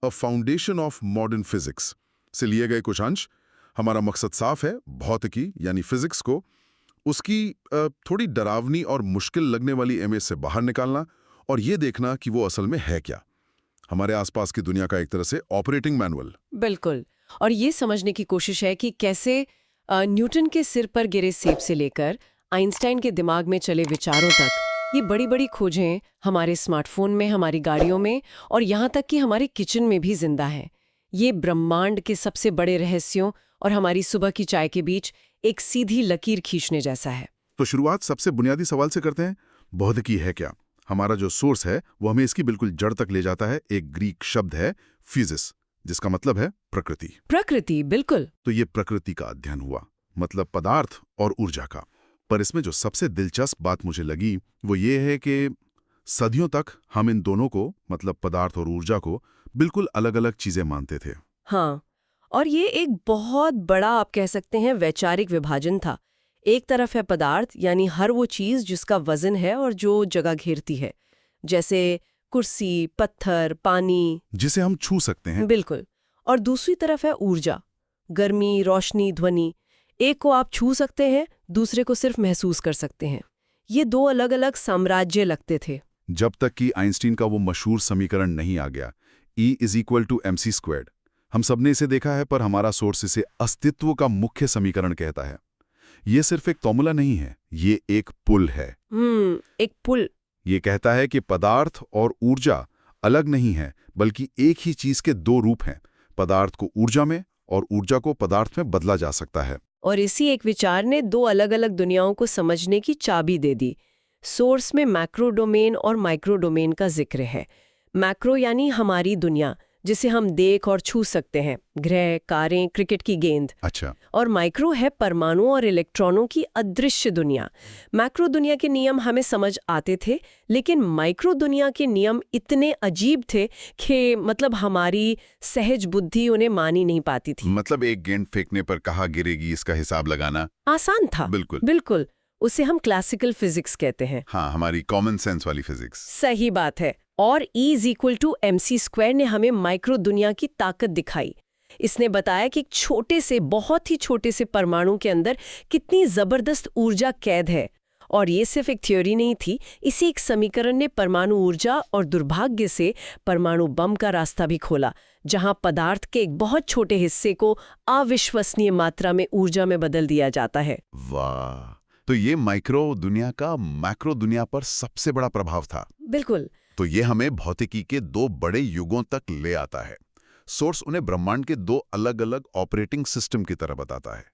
A foundation of modern physics से लिए गए कुछ अंश। हमारा मकसद साफ है, भौतिकी यानी फिजिक्स को उसकी थोड़ी डरावनी और मुश्किल लगने वाली इमेज से बाहर निकालना और ये देखना कि वो असल में है क्या। हमारे आसपास की दुनिया का एक तरह से ऑपरेटिंग मैनुअल। बिल्कुल। और ये समझने की कोशिश है कि कैसे न्यूटन के सिर पर गिरे सेब से लेकर आइंस्टाइन के दिमाग में चले विचारों तक ये बड़ी बड़ी खोजें हमारे स्मार्टफोन में, हमारी गाड़ियों में और यहाँ तक कि हमारे किचन में भी जिंदा है। ये ब्रह्मांड के सबसे बड़े रहस्यों और हमारी सुबह की चाय के बीच एक सीधी लकीर खींचने जैसा है। तो शुरुआत सबसे बुनियादी सवाल से करते हैं, भौतिकी है क्या? हमारा जो सोर्स है वो हमें इसकी बिल्कुल जड़ तक ले जाता है। एक ग्रीक शब्द है फिजिस, जिसका मतलब है प्रकृति। प्रकृति, बिल्कुल। तो ये प्रकृति का अध्ययन हुआ, मतलब पदार्थ और ऊर्जा का। पर इसमें जो सबसे दिलचस्प बात मुझे लगी वो ये है कि सदियों तक हम इन दोनों को, मतलब पदार्थ और ऊर्जा को, बिल्कुल अलग अलग चीजें मानते थे। हाँ, और ये एक बहुत बड़ा, आप कह सकते हैं, वैचारिक विभाजन था। एक तरफ है पदार्थ, यानी हर वो चीज जिसका वजन है और जो जगह घेरती है, जैसे कुर्सी, पत्थर, पानी, जिसे हम छू सकते हैं। बिल्कुल। और दूसरी तरफ है ऊर्जा, गर्मी, रोशनी, ध्वनि। एक को आप छू सकते हैं, दूसरे को सिर्फ महसूस कर सकते हैं। ये दो अलग अलग साम्राज्य लगते थे। जब तक कि आइंस्टीन का वो मशहूर समीकरण नहीं आ गया, E=mc²। हम सबने इसे देखा है, पर हमारा सोर्स इसे अस्तित्व का मुख्य समीकरण कहता है। ये सिर्फ एक फॉर्मूला नहीं है, ये एक पुल है। एक पुल। ये कहता है कि पदार्थ और ऊर्जा अलग नहीं है, बल्कि एक ही चीज के दो रूप हैं। पदार्थ को ऊर्जा में और ऊर्जा को पदार्थ में बदला जा सकता है। और इसी एक विचार ने दो अलग अलग दुनियाओं को समझने की चाबी दे दी। सोर्स में मैक्रो डोमेन और माइक्रो डोमेन का जिक्र है। मैक्रो यानी हमारी दुनिया, जिसे हम देख और छू सकते हैं, ग्रह, कारें, क्रिकेट की गेंद। अच्छा। और माइक्रो है परमाणु और इलेक्ट्रॉनों की अदृश्य दुनिया। मैक्रो दुनिया के नियम हमें समझ आते थे, लेकिन माइक्रो दुनिया के नियम इतने अजीब थे कि मतलब हमारी सहज बुद्धि उन्हें मान ही नहीं पाती थी। मतलब एक गेंद फेंकने पर कहाँ गिरेगी इसका हिसाब लगाना आसान था। बिल्कुल बिल्कुल। उसे हम क्लासिकल फिजिक्स कहते हैं। हाँ, हमारी कॉमन सेंस वाली फिजिक्स। सही बात है। और E=mc² ने हमें माइक्रो दुनिया की ताकत दिखाई। इसने बताया कि एक छोटे से, बहुत ही छोटे से परमाणु के अंदर कितनी जबरदस्त ऊर्जा कैद है। और ये सिर्फ एक थ्योरी नहीं थी, इसी एक समीकरण ने परमाणु ऊर्जा और दुर्भाग्य से परमाणु बम का रास्ता भी खोला, जहां पदार्थ के एक बहुत छोटे हिस्से को अविश्वसनीय मात्रा में ऊर्जा में बदल दिया जाता है। वाह! तो ये माइक्रो दुनिया का मैक्रो दुनिया पर सबसे बड़ा प्रभाव था। बिल्कुल। तो ये हमें भौतिकी के दो बड़े युगों तक ले आता है। सोर्स उन्हें ब्रह्मांड के दो अलग अलग ऑपरेटिंग सिस्टम की तरह बताता है।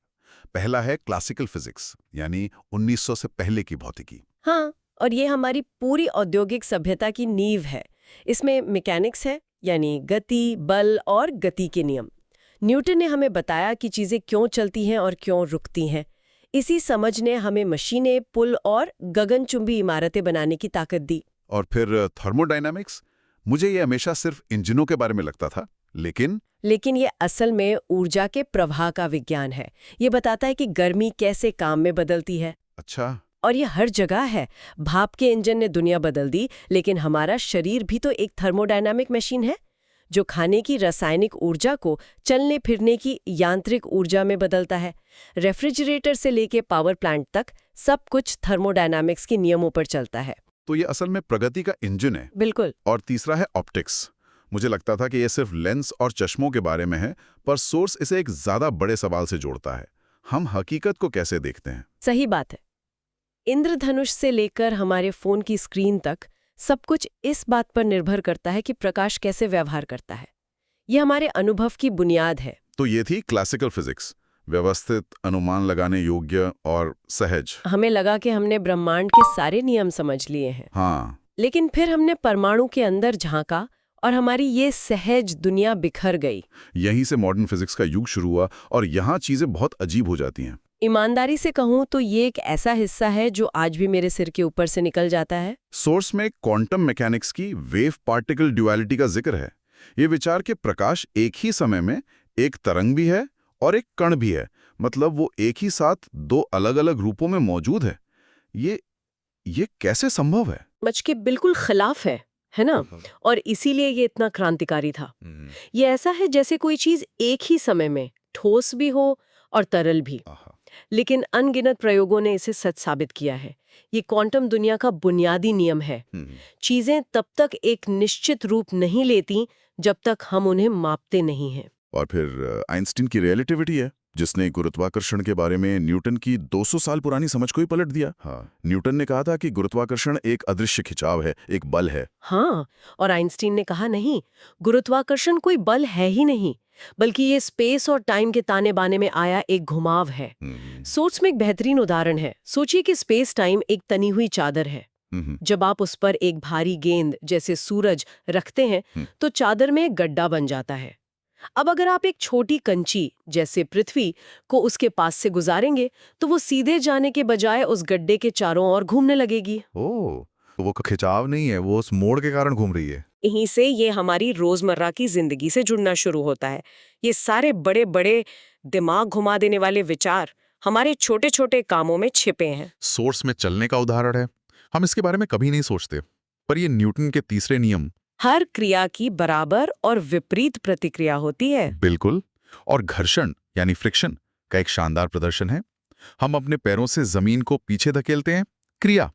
पहला है क्लासिकल फिजिक्स, यानी 1900 से पहले की भौतिकी। हाँ, और ये हमारी पूरी औद्योगिक सभ्यता की नींव है। इसमें मैकेनिक्स है, यानी गति, बल और गति के नियम। न्यूटन ने हमें बताया कि चीजें क्यों चलती हैं और क्यों रुकती हैं। इसी समझ ने हमें मशीनें, पुल और गगनचुंबी इमारतें बनाने की ताकत दी। और फिर थर्मोडायनामिक्स। मुझे ये हमेशा सिर्फ इंजनों के बारे में लगता था, लेकिन ये असल में ऊर्जा के प्रवाह का विज्ञान है। ये बताता है कि गर्मी कैसे काम में बदलती है। अच्छा। और ये हर जगह है। भाप के इंजन ने दुनिया बदल दी, लेकिन हमारा शरीर भी तो एक थर्मोडायनामिक मशीन है, जो खाने की रासायनिक ऊर्जा को चलने फिरने की यांत्रिक ऊर्जा में बदलता है। रेफ्रिजरेटर से लेके पावर प्लांट तक सब कुछ थर्मोडायनामिक्स के नियमों पर चलता है। तो ये असल में प्रगति का इंजन है। बिल्कुल। और तीसरा है ऑप्टिक्स। मुझे लगता था कि ये सिर्फ लेंस और चश्मों के बारे में है, पर सोर्स इसे एक ज्यादा बड़े सवाल से जोड़ता है। हम हकीकत को कैसे देखते हैं? सही बात है। इंद्रधनुष से लेकर हमारे फोन की स्क्रीन तक सब कुछ इस बात पर निर्भर करता है कि प्रकाश कैसे व्यवहार करता है। ये हमारे अनुभव की बुनियाद है। तो ये थी क्लासिकल फिजिक्स, व्यवस्थित, अनुमान लगाने योग्य और सहज। हमें लगा कि हमने ब्रह्मांड के सारे नियम समझ लिए हैं। हाँ। लेकिन फिर हमने परमाणु के अंदर झांका और हमारी ये सहज दुनिया बिखर गई। यहीं से मॉडर्न फिजिक्स का युग शुरू हुआ और यहाँ चीजें बहुत अजीब हो जाती हैं। ईमानदारी से कहूँ तो ये एक ऐसा हिस्सा है जो आज भी मेरे सिर के ऊपर से निकल जाता है। सोर्स में क्वांटम मैकेनिक्स की वेव पार्टिकल ड्युअलिटी का जिक्र है। ये विचार के प्रकाश एक ही समय में एक तरंग भी है और एक कण भी है, मतलब वो एक ही साथ दो अलग अलग रूपों में मौजूद है। ये कैसे संभव है? समझ के बिल्कुल खिलाफ है। है ना? और इसीलिए ये इतना क्रांतिकारी था। ये ऐसा है जैसे कोई चीज एक ही समय में ठोस भी हो और तरल भी। लेकिन अनगिनत प्रयोगों ने इसे सच साबित किया है। ये क्वांटम दुनिया का बुनियादी नियम है। चीजें तब तक एक निश्चित रूप नहीं लेती जब तक हम उन्हें मापते नहीं हैं। और फिर आइंस्टीन की रिलेटिविटी है, जिसने गुरुत्वाकर्षण के बारे में न्यूटन की 200 साल पुरानी समझ को ही पलट दिया। न्यूटन ने कहा था कि गुरुत्वाकर्षण एक अदृश्य खिंचाव है, एक बल है। हाँ, और आइंस्टीन ने कहा नहीं, गुरुत्वाकर्षण कोई बल है ही नहीं, बल्कि ये स्पेस और टाइम के ताने बाने में आया एक घुमाव है। सोर्स में एक बेहतरीन उदाहरण है। सोचिए कि स्पेस टाइम एक तनी हुई चादर है। जब आप उस पर एक भारी गेंद जैसे सूरज रखते हैं तो चादर में एक गड्ढा बन जाता है। अब अगर आप एक छोटी कंची जैसे पृथ्वी को उसके पास से गुजारेंगे तो वो सीधे जाने के बजाय उस गड्ढे के चारों ओर घूमने लगेगी। ओह, तो वो खिंचाव नहीं है, वो उस मोड़ के कारण घूम रही है। यहीं से ये हमारी रोजमर्रा की जिंदगी से जुड़ना शुरू होता है। ये सारे बड़े बड़े दिमाग घुमा देने वाले विचार हमारे छोटे छोटे कामों में छिपे हैं। सोर्स में चलने का उदाहरण है। हम इसके बारे में कभी नहीं सोचते, पर ये न्यूटन के तीसरे नियम, हर क्रिया की बराबर और विपरीत प्रतिक्रिया होती है। बिल्कुल। और घर्षण यानी फ्रिक्शन का एक शानदार प्रदर्शन है। हम अपने पैरों से जमीन को पीछे धकेलते हैं, क्रिया,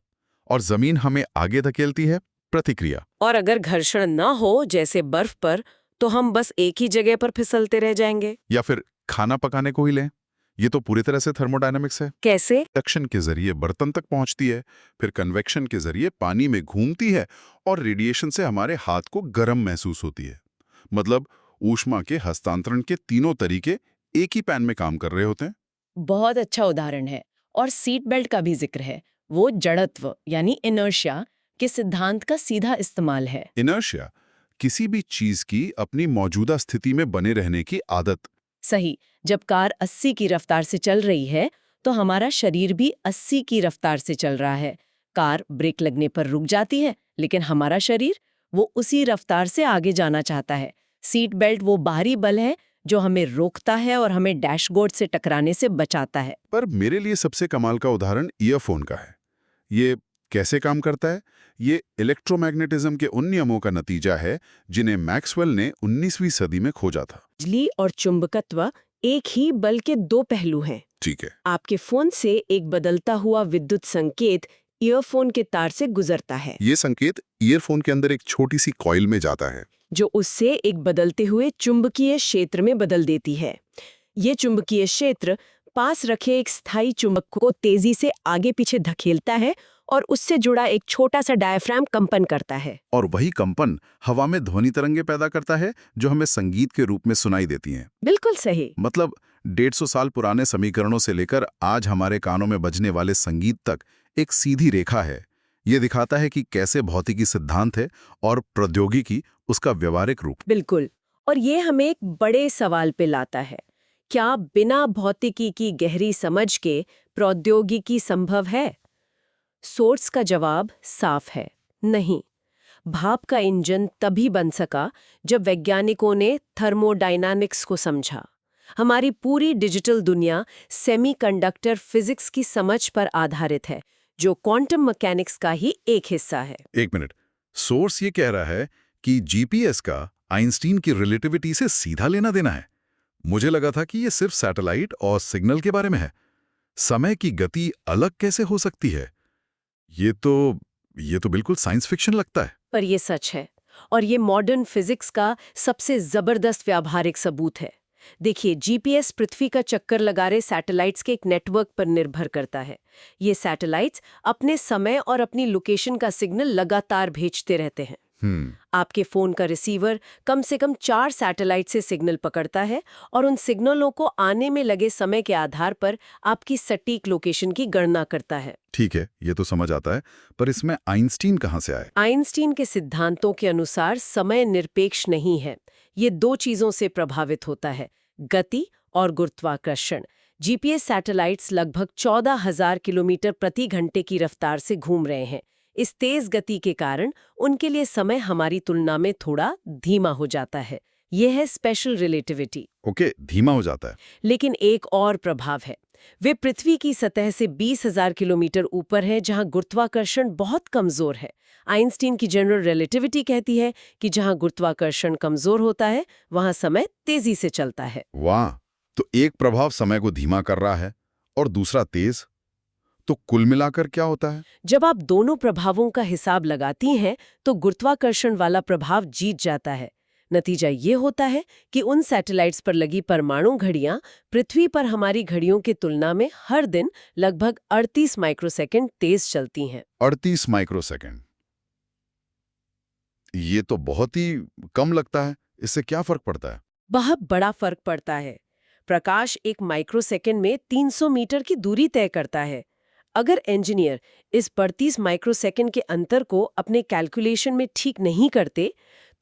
और जमीन हमें आगे धकेलती है, प्रतिक्रिया। और अगर घर्षण ना हो जैसे बर्फ पर, तो हम बस एक ही जगह पर फिसलते रह जाएंगे। या फिर खाना पकाने को ही लें, ये तो पूरी तरह से थर्मोडायनामिक्स है। कैसे? इंडक्शन के जरिए बर्तन तक पहुंचती है, फिर कन्वेक्शन के जरिए पानी में घूमती है और रेडिएशन से हमारे हाथ को गर्म महसूस होती है। मतलब ऊष्मा के हस्तांतरण के तीनों तरीके एक ही पैन में काम कर रहे होते हैं। बहुत अच्छा उदाहरण है। और सीट बेल्ट का भी जिक्र है। वो जड़त्व यानी इनर्शिया के सिद्धांत का सीधा इस्तेमाल है। इनर्शिया किसी भी चीज की अपनी मौजूदा स्थिति में बने रहने की आदत। सही। जब कार 80 की रफ्तार से चल रही है तो हमारा शरीर भी 80 की रफ्तार से चल रहा है। कार ब्रेक लगने पर रुक जाती है, लेकिन हमारा शरीर वो उसी रफ्तार से आगे जाना चाहता है। सीट बेल्ट वो बाहरी बल है जो हमें रोकता है और हमें डैशबोर्ड से टकराने से बचाता है। पर मेरे लिए सबसे कमाल का उदाहरण ईयरफोन का है। ये कैसे काम करता है? ये इलेक्ट्रोमैग्नेटिज्म के उन नियमों का नतीजा है जिन्हें मैक्सवेल ने 19वीं सदी में खोजा था। बिजली और चुंबकत्व एक ही बल के दो पहलू हैं। ठीक है। आपके फोन से एक बदलता हुआ विद्युत संकेत ईयरफोन के तार से गुजरता है। ये संकेत ईयरफोन के अंदर एक छोटी सी कॉइल में जाता है, जो उससे एक बदलते हुए चुंबकीय क्षेत्र में बदल देती है। ये चुंबकीय क्षेत्र पास रखे एक स्थायी चुंबक को तेजी से आगे पीछे धकेलता है और उससे जुड़ा एक छोटा सा डायफ्राम कंपन करता है। और वही कंपन हवा में ध्वनि तरंगे पैदा करता है जो हमें संगीत के रूप में सुनाई देती हैं। बिल्कुल सही। मतलब 150 साल पुराने समीकरणों से लेकर आज हमारे कानों में बजने वाले संगीत तक एक सीधी रेखा है। ये दिखाता है कि कैसे भौतिकी सिद्धांत है और प्रौद्योगिकी उसका व्यवहारिक रूप। बिल्कुल। और ये हमें एक बड़े सवाल पे लाता है, क्या बिना भौतिकी की गहरी समझ के प्रौद्योगिकी संभव है? सोर्स का जवाब साफ है, नहीं। भाप का इंजन तभी बन सका जब वैज्ञानिकों ने थर्मोडायनामिक्स को समझा। हमारी पूरी डिजिटल दुनिया सेमीकंडक्टर फिजिक्स की समझ पर आधारित है, जो क्वांटम मैकेनिक्स का ही एक हिस्सा है। एक मिनट, सोर्स ये कह रहा है कि जीपीएस का आइंस्टीन की रिलेटिविटी से सीधा लेना देना है। मुझे लगा था कि ये सिर्फ सैटेलाइट और सिग्नल के बारे में है। समय की गति अलग कैसे हो सकती है? ये तो बिल्कुल साइंस फिक्शन लगता है। पर ये सच है, और ये मॉडर्न फिजिक्स का सबसे जबरदस्त व्यावहारिक सबूत है। देखिए, जीपीएस पृथ्वी का चक्कर लगा रहे सैटेलाइट्स के एक नेटवर्क पर निर्भर करता है। ये सैटेलाइट्स अपने समय और अपनी लोकेशन का सिग्नल लगातार भेजते रहते हैं। आपके फोन का रिसीवर कम से कम 4 सैटेलाइट से सिग्नल पकड़ता है और उन सिग्नलों को आने में लगे समय के आधार पर आपकी सटीक लोकेशन की गणना करता है। ठीक है, ये तो समझ आता है, पर इसमें आइंस्टीन कहाँ से आए? आइंस्टीन के सिद्धांतों के अनुसार समय निरपेक्ष नहीं है। ये दो चीजों से प्रभावित होता है, गति और गुरुत्वाकर्षण। जीपीएस सैटेलाइट्स लगभग 14,000 किलोमीटर प्रति घंटे की रफ्तार से घूम रहे हैं। इस तेज गति के कारण उनके लिए समय हमारी तुलना में थोड़ा धीमा हो जाता है। यह है स्पेशल रिलेटिविटी। ओके, धीमा हो जाता है। लेकिन एक और प्रभाव है। वे पृथ्वी की सतह से 20,000 किलोमीटर ऊपर हैं, जहां गुरुत्वाकर्षण बहुत कमजोर है। आइंस्टीन की जनरल रिलेटिविटी कहती है कि जहां गुरुत्वाकर्षण कमजोर होता है वहां समय तेजी से चलता है। वाह, तो एक प्रभाव समय को धीमा कर रहा है और दूसरा तेज। तो कुल मिलाकर क्या होता है? जब आप दोनों प्रभावों का हिसाब लगाती हैं तो गुरुत्वाकर्षण वाला प्रभाव जीत जाता है। नतीजा ये होता है कि उन सैटेलाइट्स पर लगी परमाणु घड़ियां पृथ्वी पर हमारी घड़ियों की तुलना में हर दिन लगभग 38 माइक्रोसेकंड तेज चलती हैं। 38 माइक्रोसेकंड, ये तो बहुत ही कम लगता है। इससे क्या फर्क पड़ता है? बहुत बड़ा फर्क पड़ता है। प्रकाश एक माइक्रोसेकंड में 300 मीटर की दूरी तय करता है। अगर इंजीनियर इस 32 माइक्रोसेकंड के अंतर को अपने कैलकुलेशन में ठीक नहीं करते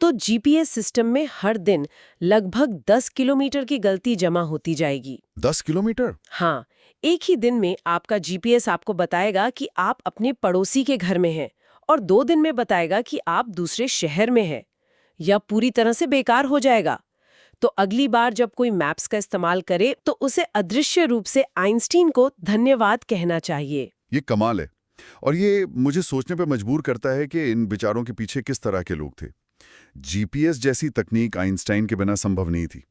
तो जीपीएस सिस्टम में हर दिन लगभग 10 किलोमीटर की गलती जमा होती जाएगी। 10 किलोमीटर? हाँ, एक ही दिन में आपका जीपीएस आपको बताएगा कि आप अपने पड़ोसी के घर में हैं और 2 दिन में बताएगा कि आप दूसरे शहर में हैं, या पूरी तरह से बेकार हो जाएगा। तो अगली बार जब कोई मैप्स का इस्तेमाल करे तो उसे अदृश्य रूप से आइंस्टीन को धन्यवाद कहना चाहिए। ये कमाल है। और ये मुझे सोचने पे मजबूर करता है कि इन विचारों के पीछे किस तरह के लोग थे। जीपीएस जैसी तकनीक आइंस्टाइन के बिना संभव नहीं थी।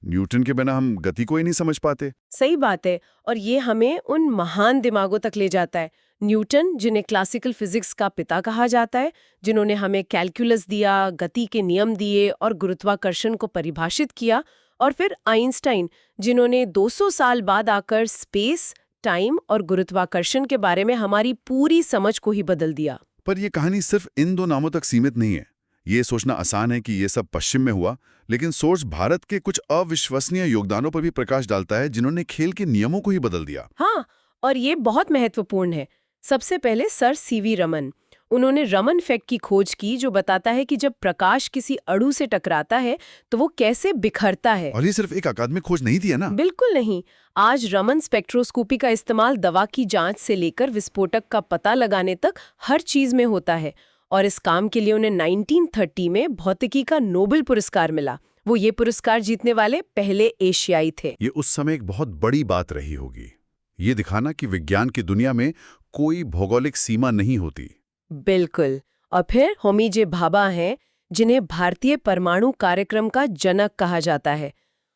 न्यूटन के बिना हम गति को ही नहीं समझ पाते। सही बात है, और ये हमें उन महान दिमागों तक ले जाता है। न्यूटन, जिन्हें क्लासिकल फिजिक्स का पिता कहा जाता है, जिन्होंने हमें कैलकुलस दिया, गति के नियम दिए और गुरुत्वाकर्षण को परिभाषित किया, और फिर आइंस्टाइन, जिन्होंने 200 साल बाद आकर स्पेस, टाइम और गुरुत्वाकर्षण के बारे में हमारी पूरी समझ को ही बदल दिया। पर यह कहानी सिर्फ इन 2 नामों तक सीमित नहीं है। ये सोचना आसान है कि ये सब पश्चिम में हुआ, लेकिन सोर्स भारत के कुछ अविश्वसनीय योगदानों पर भी प्रकाश डालता है जिन्होंने खेल के नियमों को ही बदल दिया। हाँ, और ये बहुत महत्वपूर्ण है। सबसे पहले सर सीवी रमन। उन्होंने रमन इफेक्ट की खोज की, जो बताता है कि जब प्रकाश किसी अणु से टकराता है तो वो कैसे बिखरता है। और ये सिर्फ एक अकादमिक खोज नहीं थी, है ना? बिल्कुल नहीं। आज रमन स्पेक्ट्रोस्कोपी का इस्तेमाल दवा की जांच से लेकर विस्फोटक का पता लगाने तक हर चीज में होता है, और इस काम के लिए उन्हें 1930 में भौतिकी का नोबेल पुरस्कार मिला। वो ये पुरस्कार जीतने वाले पहले एशियाई थे। ये उस समय एक बहुत बड़ी बात रही होगी। ये दिखाना कि विज्ञान की दुनिया में कोई भौगोलिक सीमा नहीं होती। बिल्कुल। और फिर होमी जे भाभा हैं, जिन्हें भारतीय परमाणु कार्यक्रम का जनक कहा जाता है।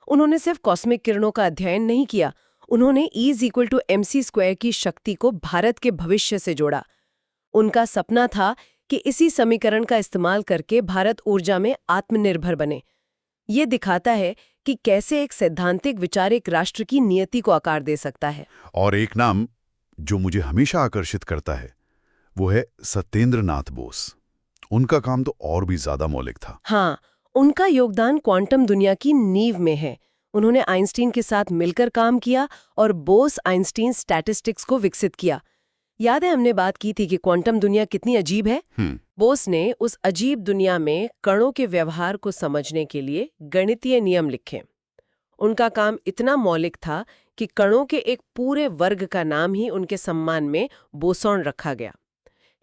उन्होंने सिर्फ कॉस्मिक किरणों का अध्ययन नहीं किया, उन्होंने E=mc² की शक्ति को भारत के भविष्य से जोड़ा। उनका सपना था कि इसी समीकरण का इस्तेमाल करके भारत ऊर्जा में आत्मनिर्भर बने। ये दिखाता है कि कैसे एक सैद्धांतिक विचार एक राष्ट्र की नियति को आकार दे सकता है। और एक नाम जो मुझे हमेशा आकर्षित करता है वो है सत्येंद्र नाथ बोस। उनका काम तो और भी ज्यादा मौलिक था। हाँ, उनका योगदान क्वांटम दुनिया की नींव में है। उन्होंने आइंस्टीन के साथ मिलकर काम किया और बोस आइंस्टीन स्टैटिस्टिक्स को विकसित किया। याद है हमने बात की थी कि क्वांटम दुनिया कितनी अजीब है? बोस ने उस अजीब दुनिया में कणों के व्यवहार को समझने के लिए गणितीय नियम लिखे। उनका काम इतना मौलिक था कि कणों के एक पूरे वर्ग का नाम ही उनके सम्मान में बोसॉन रखा गया।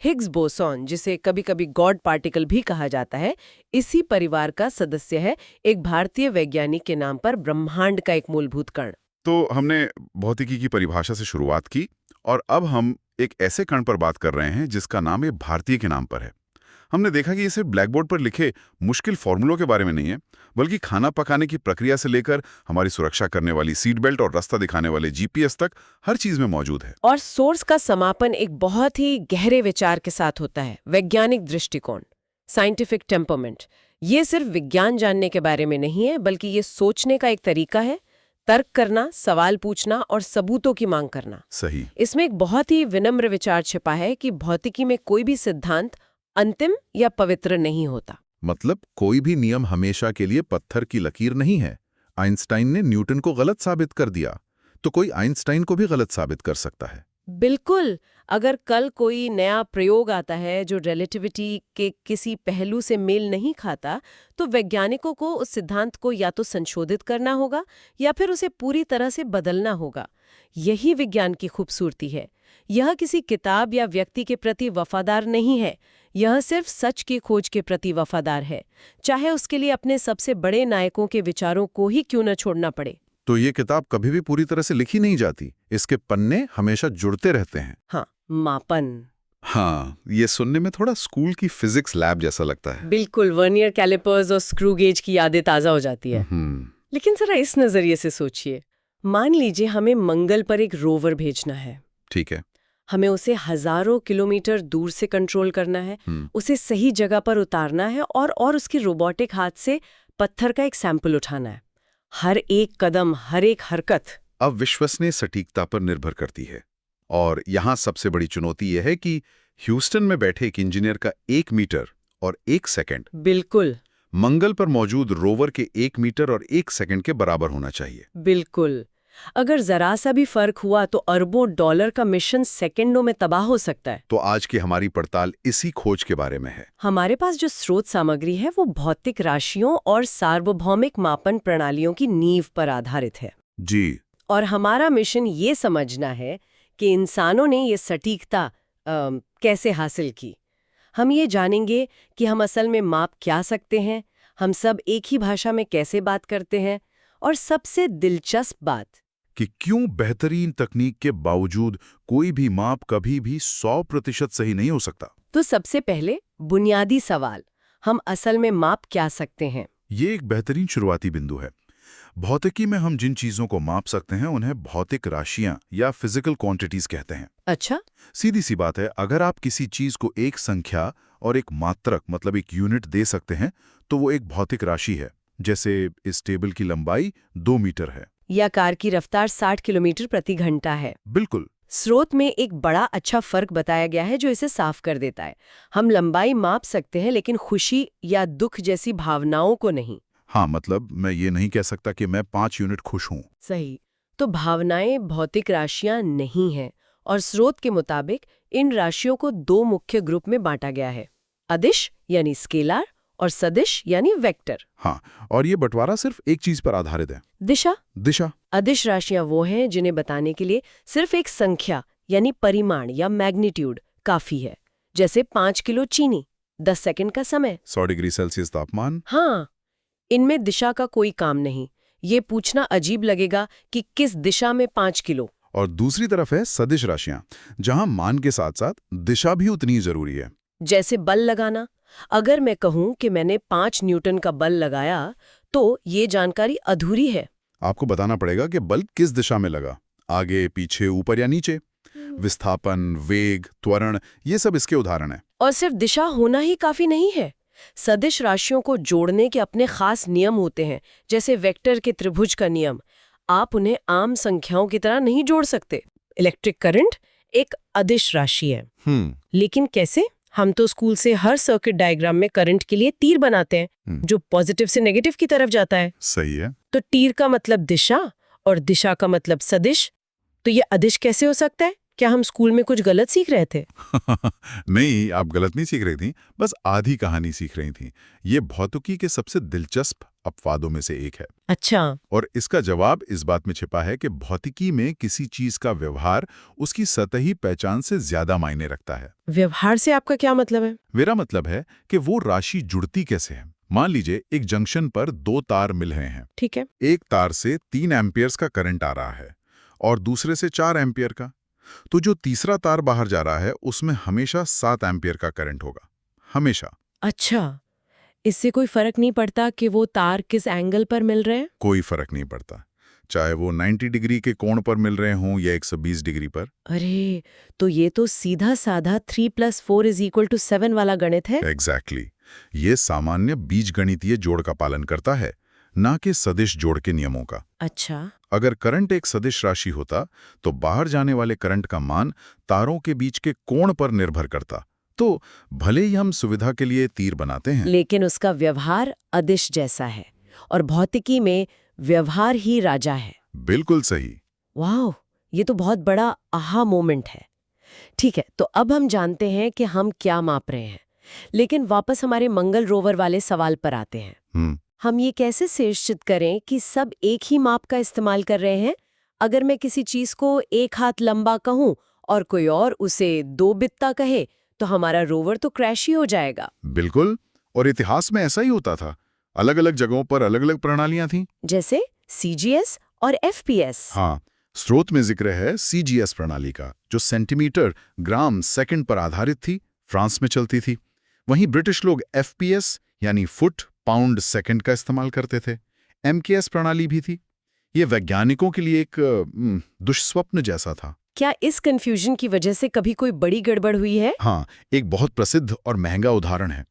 हिग्स बोसॉन, जिसे कभी-कभी गॉड पार्टिकल भी कहा जाता है, इसी परिवार का सदस्य है। एक भारतीय वैज्ञानिक के नाम पर ब्रह्मांड का एक मूलभूत कण। तो हमने भौतिकी की परिभाषा से शुरुआत की और अब हम एक ऐसे कण पर बात कर रहे हैं जिसका नाम एक भारतीय के नाम पर है। हमने देखा कि ये सिर्फ ब्लैकबोर्ड पर लिखे मुश्किल फॉर्मूलों के बारे में नहीं है, बल्कि खाना पकाने की प्रक्रिया से लेकर हमारी सुरक्षा करने वाली सीट बेल्ट और रास्ता दिखाने वाले जीपीएस तक हर चीज में मौजूद है। और सोर्स का समापन एक बहुत ही गहरे विचार के साथ होता है, वैज्ञानिक दृष्टिकोण, साइंटिफिक टेम्परमेंट। ये सिर्फ विज्ञान जानने के बारे में नहीं है, बल्कि ये सोचने का एक तरीका है, तर्क करना, सवाल पूछना और सबूतों की मांग करना। सही। इसमें एक बहुत ही विनम्र विचार छिपा है कि भौतिकी में कोई भी सिद्धांत अंतिम या पवित्र नहीं होता। मतलब कोई भी नियम हमेशा के लिए पत्थर की लकीर नहीं है। आइंस्टाइन ने न्यूटन को गलत साबित कर दिया, तो कोई आइंस्टाइन को भी गलत साबित कर सकता है। बिल्कुल। अगर कल कोई नया प्रयोग आता है जो रिलेटिविटी के किसी पहलू से मेल नहीं खाता, तो वैज्ञानिकों को उस सिद्धांत को या तो संशोधित करना होगा या फिर उसे पूरी तरह से बदलना होगा। यही विज्ञान की खूबसूरती है। यह किसी किताब या व्यक्ति के प्रति वफादार नहीं है, यह सिर्फ सच की खोज के प्रति वफादार है, चाहे उसके लिए अपने सबसे बड़े नायकों के विचारों को ही क्यों न छोड़ना पड़े। तो ये किताब कभी भी पूरी तरह से लिखी नहीं जाती, इसके पन्ने हमेशा जुड़ते रहते हैं। हाँ, मापन। हाँ, ये सुनने में थोड़ा स्कूल की फिजिक्स लैब जैसा लगता है। बिल्कुल, वर्नियर कैलिपर्स और स्क्रू गेज की यादें ताज़ा हो जाती है। लेकिन जरा इस नज़रिए से सोचिए, मान लीजिए हमें मंगल पर एक रोवर भेजना है। ठीक है। हमें उसे हजारों किलोमीटर दूर से कंट्रोल करना है, उसे सही जगह पर उतारना है और उसके रोबोटिक हाथ से पत्थर का एक सैंपल उठाना है। हर एक कदम, हर एक हरकत अब विश्वसनीय सटीकता पर निर्भर करती है। और यहाँ सबसे बड़ी चुनौती यह है कि ह्यूस्टन में बैठे एक इंजीनियर का 1 मीटर और 1 सेकंड बिल्कुल मंगल पर मौजूद रोवर के 1 मीटर और 1 सेकंड के बराबर होना चाहिए। बिल्कुल। अगर जरा सा भी फर्क हुआ तो अरबों डॉलर का मिशन सेकंडों में तबाह हो सकता है। तो आज की हमारी पड़ताल इसी खोज के बारे में है। हमारे पास जो स्रोत सामग्री है वो भौतिक राशियों और सार्वभौमिक मापन प्रणालियों की नींव पर आधारित है। जी। और हमारा मिशन ये समझना है कि इंसानों ने ये सटीकता कैसे हासिल की। हम ये जानेंगे कि हम असल में माप क्या सकते हैं, हम सब एक ही भाषा में कैसे बात करते हैं, और सबसे दिलचस्प बात कि क्यों बेहतरीन तकनीक के बावजूद कोई भी माप कभी भी 100% सही नहीं हो सकता। तो सबसे पहले बुनियादी सवाल, हम असल में माप क्या सकते हैं? ये एक बेहतरीन शुरुआती बिंदु है। भौतिकी में हम जिन चीजों को माप सकते हैं उन्हें भौतिक राशियां या फिजिकल क्वांटिटीज कहते हैं। अच्छा, सीधी सी बात है, अगर आप किसी चीज को एक संख्या और एक मात्रक मतलब एक यूनिट दे सकते हैं तो वो एक भौतिक राशि है। जैसे इस टेबल की लंबाई 2 मीटर है या कार की रफ्तार 60 किलोमीटर प्रति घंटा है। बिल्कुल। स्रोत में एक बड़ा अच्छा फर्क बताया गया है जो इसे साफ कर देता है। हम लंबाई माप सकते हैं लेकिन खुशी या दुख जैसी भावनाओं को नहीं। हाँ, मतलब मैं ये नहीं कह सकता कि मैं 5 यूनिट खुश हूं। सही। तो भावनाएं भौतिक राशियां नहीं हैं, और स्रोत के मुताबिक इन राशियों को 2 मुख्य ग्रुप में बांटा गया है, अदिश यानी स्केलर और सदिश यानी वेक्टर। हाँ, और ये बंटवारा सिर्फ एक चीज पर आधारित है, दिशा। अदिश राशियां वो हैं जिन्हें बताने के लिए सिर्फ एक संख्या यानी परिमाण या मैग्नीट्यूड काफी है, जैसे 5 किलो चीनी, 10 सेकंड का समय। 100 डिग्री सेल्सियस तापमान। हाँ, इनमें दिशा का कोई काम नहीं। ये पूछना अजीब लगेगा कि किस दिशा में 5 किलो। और दूसरी तरफ है सदिश राशियां, जहां मान के साथ साथ दिशा भी उतनी जरूरी है। जैसे बल लगाना, अगर मैं कहूं कि मैंने 5 न्यूटन का बल लगाया तो ये जानकारी अधूरी है। आपको बताना पड़ेगा कि बल किस दिशा में लगा, आगे, पीछे, ऊपर या नीचे। विस्थापन, वेग, त्वरण, ये सब इसके उदाहरण हैं। और सिर्फ दिशा होना ही काफी नहीं है। सदिश राशियों को जोड़ने के अपने खास नियम होते हैं, जैसे वेक्टर के त्रिभुज का नियम। आप उन्हें आम संख्याओं की तरह नहीं जोड़ सकते। इलेक्ट्रिक करंट एक अदिश राशि है। लेकिन कैसे? हम तो स्कूल से हर सर्किट डायग्राम में करंट के लिए तीर बनाते हैं, जो पॉजिटिव से नेगेटिव की तरफ जाता है। सही है। तो तीर का मतलब दिशा और दिशा का मतलब सदिश। तो ये अदिश कैसे हो सकता है? क्या हम स्कूल में कुछ गलत सीख रहे थे? नहीं, आप गलत नहीं सीख रही थी, बस आधी कहानी सीख रही थी। ये भौतिकी के सबसे दिलचस्प अपवादों में से एक है। अच्छा। और इसका जवाब इस बात में छिपा है कि भौतिकी में किसी चीज का व्यवहार उसकी सतही पहचान से ज्यादा मायने रखता है। व्यवहार से आपका क्या मतलब है? मेरा मतलब है कि वो राशि जुड़ती कैसे है। मान लीजिए एक जंक्शन पर 2 तार मिल रहे हैं। ठीक है। एक तार से 3 एम्पियर्स का करंट आ रहा है और दूसरे से 4 एम्पियर का। तो जो तीसरा तार बाहर जा रहा है उसमें हमेशा 7 एम्पियर का करंट होगा, हमेशा। अच्छा, इससे कोई फर्क नहीं पड़ता कि वो तार किस एंगल पर मिल रहे हैं? कोई फर्क नहीं पड़ता, चाहे वो 90 डिग्री के कोण पर मिल रहे हों या 120 डिग्री पर। अरे, तो ये तो सीधा साधा 3 + 4 = 7 वाला गणित है। एग्जैक्टली। ये सामान्य बीजगणितीय जोड़ का पालन करता है, ना कि सदिश जोड़ के नियमों का। अच्छा। अगर करंट एक सदिश राशि होता तो बाहर जाने वाले करंट का मान तारों के बीच के कोण पर निर्भर करता। तो भले ही हम सुविधा के लिए तीर बनाते हैं, लेकिन उसका व्यवहार अदिश जैसा है, और भौतिकी में व्यवहार ही राजा है। बिल्कुल सही। वाह, ये तो बहुत बड़ा आहा मोमेंट है। ठीक है, तो अब हम जानते हैं कि हम क्या माप रहे हैं, लेकिन वापस हमारे मंगल रोवर वाले सवाल पर आते हैं। हम ये कैसे सुनिश्चित करें कि सब एक ही माप का इस्तेमाल कर रहे हैं? अगर मैं किसी चीज को 1 हाथ लंबा कहूं और कोई और उसे 2 बित्ता कहे तो हमारा रोवर तो क्रैश ही हो जाएगा। बिल्कुल, और इतिहास में ऐसा ही होता था। अलग अलग जगहों पर अलग अलग प्रणालियां थीं। जैसे CGS और FPS। हाँ, स्रोत में जिक्र है CGS प्रणाली का, जो सेंटीमीटर ग्राम सेकंड पर आधारित थी, फ्रांस में चलती थी। वहीं ब्रिटिश लोग FPS यानी फुट पाउंड सेकंड का इस्तेमाल करते थे। MKS प्रणाली भी थी। ये वैज्ञानिकों के लिए एक दुष्स्वप्न जैसा था। क्या इस कंफ्यूजन की वजह से कभी कोई बड़ी गड़बड़ हुई है? हाँ, एक बहुत प्रसिद्ध और महंगा उदाहरण है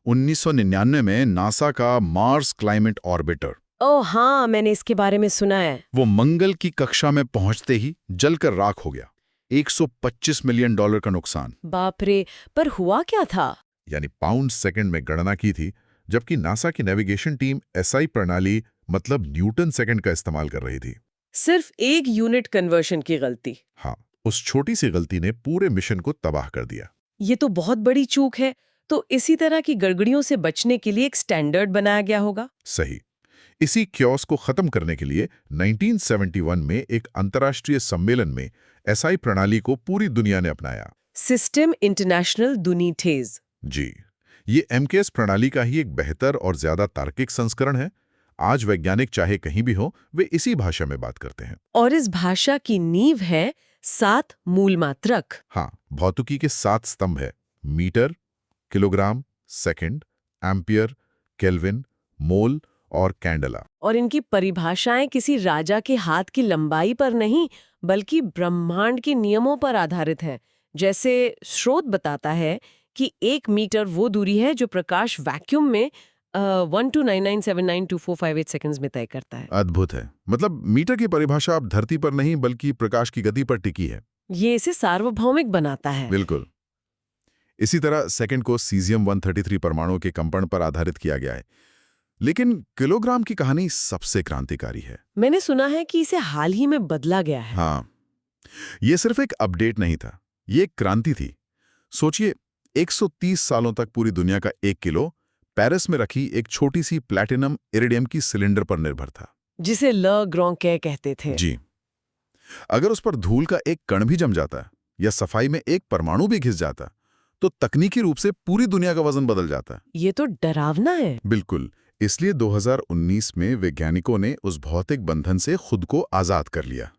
1999 में नासा का मार्स क्लाइमेट ऑर्बिटर। ओह हाँ, मैंने इसके बारे में सुना है। वो मंगल की कक्षा में पहुंचते ही जलकर राख हो गया। $125 मिलियन का नुकसान। बाप रे, पर हुआ क्या था? यानी पाउंड सेकंड में गणना की थी, जबकि नासा की नेविगेशन टीम SI प्रणाली मतलब न्यूटन सेकंड का इस्तेमाल कर रही थी। सिर्फ एक यूनिट कन्वर्शन की गलती। हाँ, उस छोटी सी गलती ने पूरे मिशन को तबाह कर दिया। ये तो बहुत बड़ी चूक है। तो इसी तरह की गड़बड़ियों से बचने के लिए एक स्टैंडर्ड बनाया गया होगा। सही। इसी क्योस को खत्म करने के लिए 1971 में एक अंतर्राष्ट्रीय सम्मेलन में SI प्रणाली को पूरी दुनिया ने अपनाया। System international दुनीथेज। जी, ये MKS प्रणाली का ही एक बेहतर और ज्यादा तार्किक संस्करण है। आज वैज्ञानिक चाहे कहीं भी हो, वे इसी भाषा में बात करते हैं। और इस भाषा की नींव है 7 मूल मात्रक। हाँ, भौतिकी के 7 स्तंभ है: metre, kilogram, second, ampere, kelvin, mole और कैंडेला। और इनकी परिभाषाएं किसी राजा के हाथ की लंबाई पर नहीं, बल्कि ब्रह्मांड के नियमों पर आधारित हैं। जैसे स्रोत बताता है कि 1 मीटर वो दूरी है जो प्रकाश वैक्यूम में 129979245 सेकंड्स में तय करता है। अद्भुत है। मतलब मीटर की परिभाषा अब धरती पर नहीं बल्कि प्रकाश की गति पर टिकी है। ये इसे सार्वभौमिक बनाता है। बिल्कुल। इसी तरह सेकंड को सीजियम 133 परमाणुओं के कंपन पर आधारित किया गया है। लेकिन किलोग्राम की कहानी सबसे क्रांतिकारी है। मैंने सुना है कि इसे हाल ही में बदला गया है। हाँ, ये सिर्फ एक अपडेट नहीं था, ये एक क्रांति थी। सोचिए, 130 सालों तक पूरी दुनिया का 1 किलो पेरिस में रखी एक छोटी सी प्लैटिनम इरिडियम की सिलेंडर पर निर्भर था, जिसे ल ग्रॉन्के कहते थे। जी। अगर उस पर धूल का एक कण भी जम जाता या सफाई में एक परमाणु भी घिस जाता, तो तकनीकी रूप से पूरी दुनिया का वजन बदल जाता। ये तो डरावना है। बिल्कुल। इसलिए 2019 में वैज्ञानिकों ने उस भौतिक बंधन से खुद को आजाद कर लिया।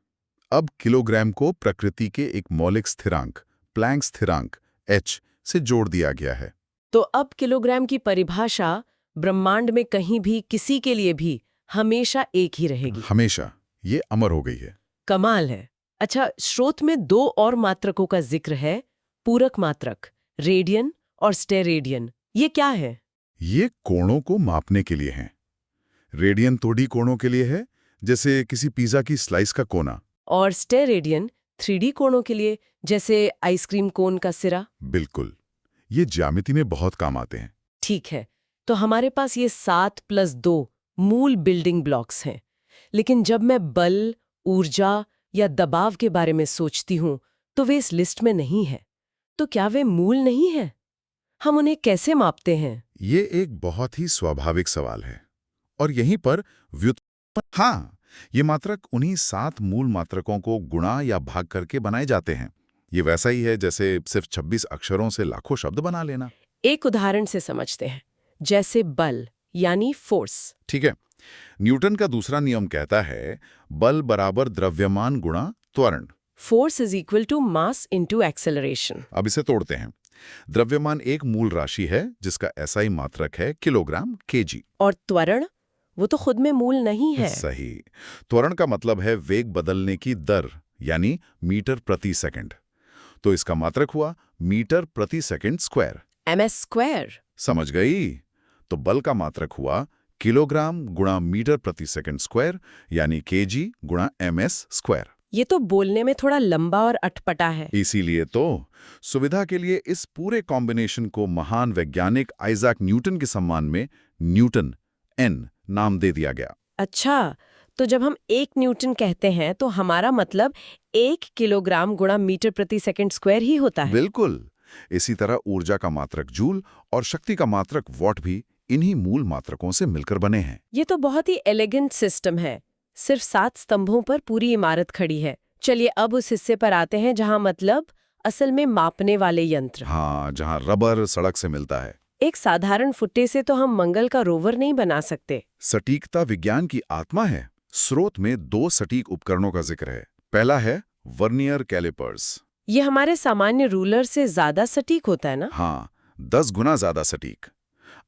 अब किलोग्राम को प्रकृति के एक मौलिक स्थिरांक, प्लैंक स्थिरांक H से जोड़ दिया गया है। तो अब किलोग्राम की परिभाषा ब्रह्मांड में कहीं भी किसी के लिए भी हमेशा एक ही रहेगी। हमेशा। ये अमर हो गई है। कमाल है। अच्छा, स्रोत में 2 और मात्रकों का जिक्र है, पूरक मात्रक, रेडियन और स्टेरेडियन। ये क्या है? ये कोणों को मापने के लिए हैं। रेडियन 2D कोणों के लिए है, जैसे किसी पिज्जा की स्लाइस का कोना। और स्टेरेडियन 3D कोणों के लिए, जैसे आइसक्रीम कोन का सिरा। बिल्कुल। ये ज्यामिति में बहुत काम आते हैं। ठीक है, तो हमारे पास ये 7+2 मूल बिल्डिंग ब्लॉक्स हैं। लेकिन जब मैं बल, ऊर्जा या दबाव के बारे में सोचती हूँ, तो वे इस लिस्ट में नहीं है। तो क्या वे मूल नहीं हैं? हम उन्हें कैसे मापते हैं? ये एक बहुत ही स्वाभाविक सवाल है और यहीं पर हाँ, ये मात्रक उन्हीं 7 मूल मात्रकों को गुणा या भाग करके बनाए जाते हैं। ये वैसा ही है जैसे सिर्फ 26 अक्षरों से लाखों शब्द बना लेना। एक उदाहरण से समझते हैं, जैसे बल यानी फोर्स। ठीक है। न्यूटन का दूसरा नियम कहता है बल बराबर द्रव्यमान गुणा त्वरण। Force is equal to mass into acceleration. अब इसे तोड़ते हैं। द्रव्यमान एक मूल राशि है जिसका SI मात्रक है किलोग्राम kg। और त्वरण, वो तो खुद में मूल नहीं है। सही। त्वरण का मतलब है वेग बदलने की दर, यानी मीटर प्रति सेकंड। तो इसका मात्रक हुआ मीटर प्रति सेकंड स्क्वायर, ms स्क्वायर। समझ गई? तो बल का मात्रक हुआ किलोग्राम गुणा मीटर प्रति सेकंड स्क्वायर, यानी kg गुणा ms स्क्वायर। ये तो बोलने में थोड़ा लंबा और अटपटा है। इसीलिए तो सुविधा के लिए इस पूरे कॉम्बिनेशन को महान वैज्ञानिक आइजैक न्यूटन के सम्मान में न्यूटन N नाम दे दिया गया। अच्छा, तो जब हम 1 न्यूटन कहते हैं तो हमारा मतलब 1 किलोग्राम गुणा मीटर प्रति सेकंड स्क्वायर ही होता है। बिल्कुल। इसी तरह ऊर्जा का मात्रक जूल और शक्ति का मात्रक वॉट भी इन्हीं मूल मात्रकों से मिलकर बने हैं। ये तो बहुत ही एलिगेंट सिस्टम है। सिर्फ 7 स्तंभों पर पूरी इमारत खड़ी है। चलिए अब उस हिस्से पर आते हैं जहां मतलब असल में मापने वाले यंत्र। हाँ, जहां रबर सड़क से मिलता है। एक साधारण फुट्टे से तो हम मंगल का रोवर नहीं बना सकते। सटीकता विज्ञान की आत्मा है। स्रोत में 2 सटीक उपकरणों का जिक्र है। पहला है वर्नियर कैलिपर्स। ये हमारे सामान्य रूलर से ज्यादा सटीक होता है ना? हाँ, 10 गुना ज्यादा सटीक।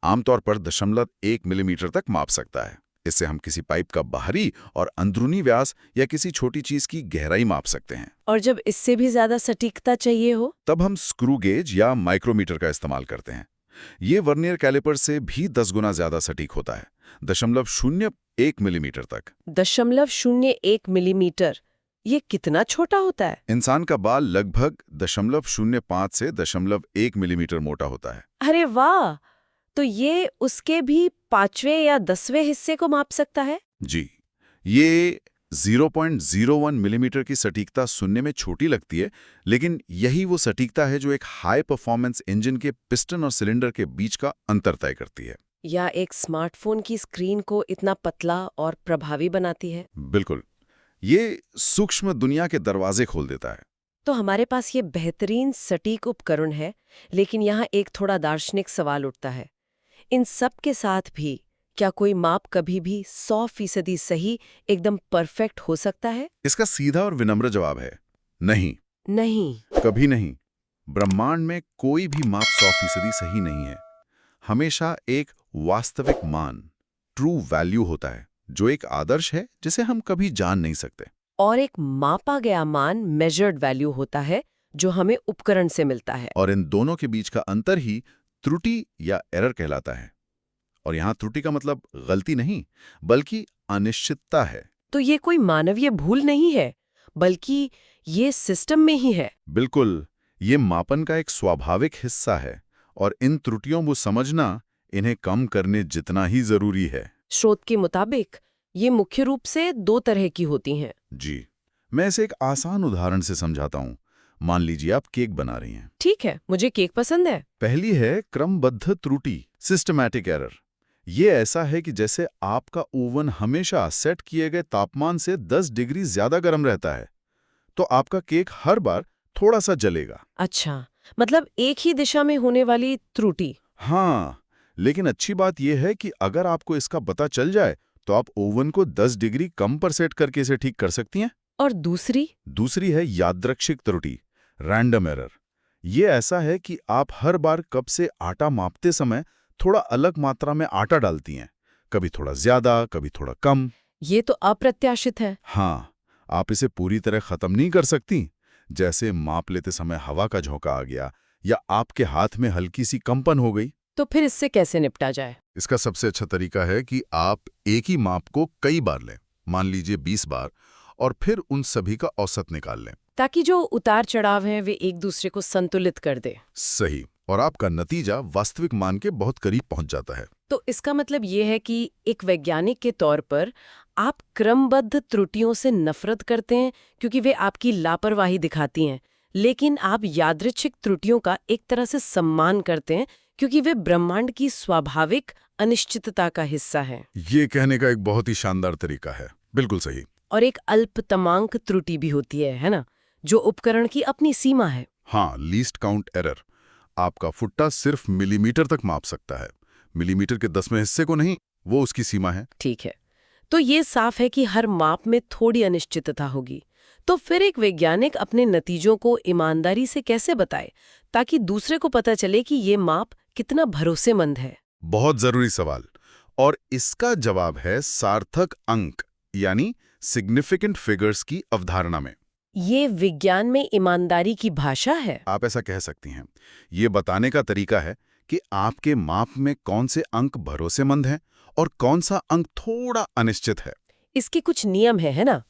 आमतौर पर 0.1 मिलीमीटर तक माप सकता है। इससे हम किसी पाइप का बाहरी और अंदरूनी व्यास या किसी छोटी चीज की गहराई माप सकते हैं। और जब इससे भी ज्यादा सटीकता चाहिए हो? तब हम स्क्रू गेज या माइक्रोमीटर का इस्तेमाल करते हैं। ये वर्नियर कैलिपर से भी 10 गुना ज्यादा सटीक होता है, 0.01 मिलीमीटर तक। 0.01 मिलीमीटर, ये कितना छोटा होता है? इंसान का बाल लगभग 0.05 से 0.1 मिलीमीटर मोटा होता है। अरे वाह! तो ये उसके भी 5वें या 10वें हिस्से को माप सकता है? जी, ये 0.01 मिलीमीटर की सटीकता सुनने में छोटी लगती है, लेकिन यही वो सटीकता है जो एक हाई परफॉर्मेंस इंजन के पिस्टन और सिलेंडर के बीच का अंतर तय करती है। या एक स्मार्टफोन की स्क्रीन को इतना पतला और प्रभावी बनाती है? बिल्कुल, ये सूक्ष्म दुनिया के दरवाजे खोल देता है। तो हमारे पास ये बेहतरीन सटीक उपकरण है, लेकिन यहाँ एक थोड़ा दार्शनिक सवाल उठता है। इन सब के साथ भी क्या कोई माप कभी भी 100% सही, एकदम परफेक्ट हो सकता है? इसका सीधा और विनम्र जवाब है नहीं, नहीं। कभी नहीं। ब्रह्मांड में कोई भी माप 100% सही नहीं है। हमेशा एक वास्तविक मान, ट्रू वैल्यू होता है, जो एक आदर्श है जिसे हम कभी जान नहीं सकते। और एक मापा गया मान, मेजर्ड वैल्यू होता है, जो हमें उपकरण से मिलता है। और इन दोनों के बीच का अंतर ही त्रुटि या एरर कहलाता है। और यहाँ त्रुटि का मतलब गलती नहीं, बल्कि अनिश्चितता है। तो ये कोई मानवीय भूल नहीं है, बल्कि ये सिस्टम में ही है। बिल्कुल, ये मापन का एक स्वाभाविक हिस्सा है, और इन त्रुटियों को समझना इन्हें कम करने जितना ही जरूरी है। स्रोत के मुताबिक ये मुख्य रूप से 2 तरह की होती हैं। जी, मैं इसे एक आसान उदाहरण से समझाता हूँ। मान लीजिए आप केक बना रही हैं। ठीक है, मुझे केक पसंद है। पहली है क्रमबद्ध त्रुटि, सिस्टमैटिक एरर। ये ऐसा है कि जैसे आपका ओवन हमेशा सेट किए गए तापमान से 10 डिग्री ज्यादा गर्म रहता है, तो आपका केक हर बार थोड़ा सा जलेगा। अच्छा, मतलब एक ही दिशा में होने वाली त्रुटि। हाँ, लेकिन अच्छी बात यह है कि अगर आपको इसका पता चल जाए, तो आप ओवन को 10 डिग्री कम पर सेट करके इसे ठीक कर सकती हैं। और दूसरी है यादृच्छिक त्रुटि, रैंडम एरर। ये ऐसा है कि आप हर बार कप से आटा मापते समय थोड़ा अलग मात्रा में आटा डालती हैं, कभी थोड़ा ज्यादा, कभी थोड़ा कम। ये तो अप्रत्याशित है। हाँ, आप इसे पूरी तरह खत्म नहीं कर सकती। जैसे माप लेते समय हवा का झोंका आ गया, या आपके हाथ में हल्की सी कंपन हो गई। तो फिर इससे कैसे निपटा जाए? इसका सबसे अच्छा तरीका है कि आप एक ही माप को कई बार लें, मान लीजिए 20 बार, और फिर उन सभी का औसत निकाल लें, ताकि जो उतार चढ़ाव हैं वे एक दूसरे को संतुलित कर दे। सही, और आपका नतीजा वास्तविक मान के बहुत करीब पहुंच जाता है। तो इसका मतलब ये है कि एक वैज्ञानिक के तौर पर आप क्रमबद्ध त्रुटियों से नफरत करते हैं क्योंकि वे आपकी लापरवाही दिखाती हैं, लेकिन आप यादृच्छिक त्रुटियों का एक तरह से सम्मान करते हैं क्योंकि वे ब्रह्मांड की स्वाभाविक अनिश्चितता का हिस्सा हैं। ये कहने का एक बहुत ही शानदार तरीका है। बिल्कुल सही। और एक अल्पतमांक त्रुटि भी होती है ना, जो उपकरण की अपनी सीमा है। हाँ, लीस्ट काउंट एरर। आपका फुट्टा सिर्फ मिलीमीटर तक माप सकता है, मिलीमीटर के 10वें हिस्से को नहीं, वो उसकी सीमा है। ठीक है, तो ये साफ है कि हर माप में थोड़ी अनिश्चितता होगी। तो फिर एक वैज्ञानिक अपने नतीजों को ईमानदारी से कैसे बताए ताकि दूसरे को पता चले कि ये माप कितना भरोसेमंद है? बहुत जरूरी सवाल, और इसका जवाब है सार्थक अंक, यानी सिग्निफिकेंट फिगर्स की अवधारणा में। ये विज्ञान में ईमानदारी की भाषा है। आप ऐसा कह सकती हैं। ये बताने का तरीका है कि आपके माप में कौन से अंक भरोसेमंद हैं और कौन सा अंक थोड़ा अनिश्चित है। इसके कुछ नियम है ना?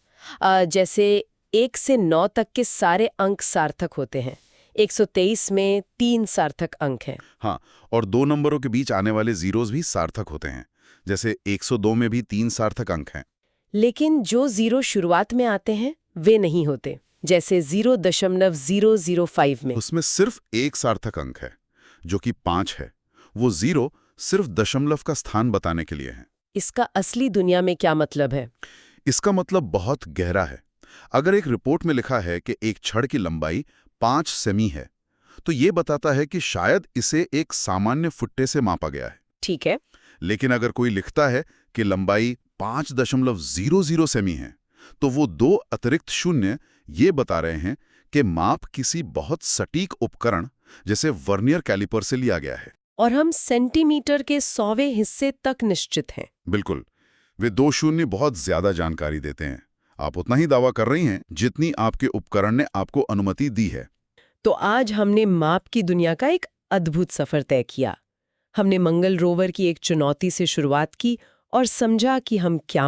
जैसे 1 से 9 तक के सारे अंक सार्थक होते हैं, 123 में 3 सार्थक अंक हैं। हाँ, और 2 नंबरों के बीच आने वाले जीरोस भी सार्थक होते हैं, जैसे 102 में भी 3 सार्थक अंक हैं। लेकिन जो जीरो शुरुआत में आते हैं वे नहीं होते, जैसे 0.005 में। उसमें सिर्फ एक सार्थक अंक है, जो कि 5 है। वो जीरो सिर्फ दशमलव का स्थान बताने के लिए है। इसका असली दुनिया में क्या मतलब है? इसका मतलब बहुत गहरा है। अगर एक रिपोर्ट में लिखा है कि एक छड़ की लंबाई 5 सेमी है, तो ये बताता है कि शायद इसे एक सामान्य फुट्टे से मापा गया है। ठीक है। लेकिन अगर कोई लिखता है कि लंबाई 5.00 सेमी है, तो वो 2 अतिरिक्त शून्य ये बता रहे हैं कि माप किसी बहुत सटीक उपकरण जैसे वर्नियर कैलिपर से लिया गया है। और हम सेंटीमीटर के 100वें हिस्से तक निश्चित हैं। बिल्कुल, वे 2 शून्य बहुत ज्यादा जानकारी देते हैं। आप उतना ही दावा कर रही हैं जितनी आपके उपकरण ने आपको अनुमति दी है। तो आज हमने माप की दुनिया का एक अद्भुत सफर तय किया। हमने मंगल रोवर की एक चुनौती से शुरुआत की और समझा कि हम क्या